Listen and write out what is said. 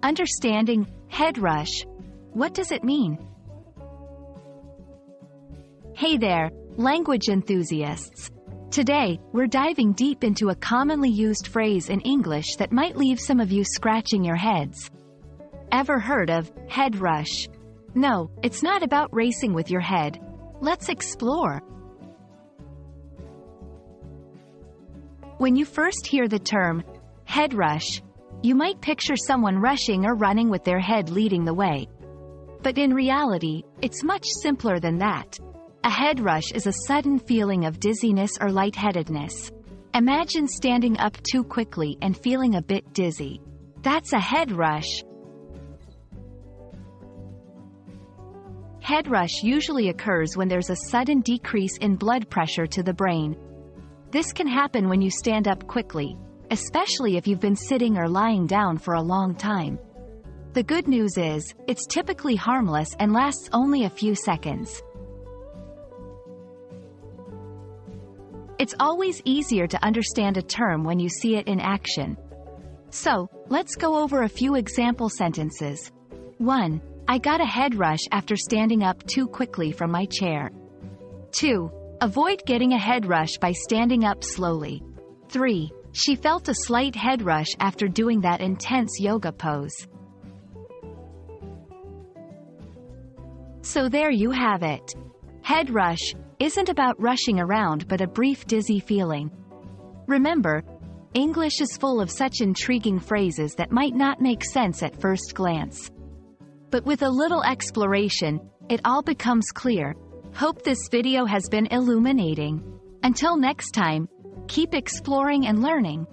Understanding head rush. What does it mean? Hey there, language enthusiasts. Today, we're diving deep into a commonly used phrase in English that might leave some of you scratching your heads. Ever heard of head rush? No, it's not about racing with your head. Let's explore. When you first hear the term head rush, you might picture someone rushing or running with their head leading the way. But in reality, it's much simpler than that. A head rush is a sudden feeling of dizziness or lightheadedness. Imagine standing up too quickly and feeling a bit dizzy. That's a head rush. Head rush usually occurs when there's a sudden decrease in blood pressure to the brain. This can happen when you stand up quickly, especially if you've been sitting or lying down for a long time. The good news is, it's typically harmless and lasts only a few seconds. It's always easier to understand a term when you see it in action. So, let's go over a few example sentences. 1. I got a head rush after standing up too quickly from my chair. 2. Avoid getting a head rush by standing up slowly. 3. She felt a slight head rush after doing that intense yoga pose. So there you have it. Head rush isn't about rushing around but a brief dizzy feeling. Remember, English is full of such intriguing phrases that might not make sense at first glance. But with a little exploration, it all becomes clear. Hope this video has been illuminating. Until next time, keep exploring and learning.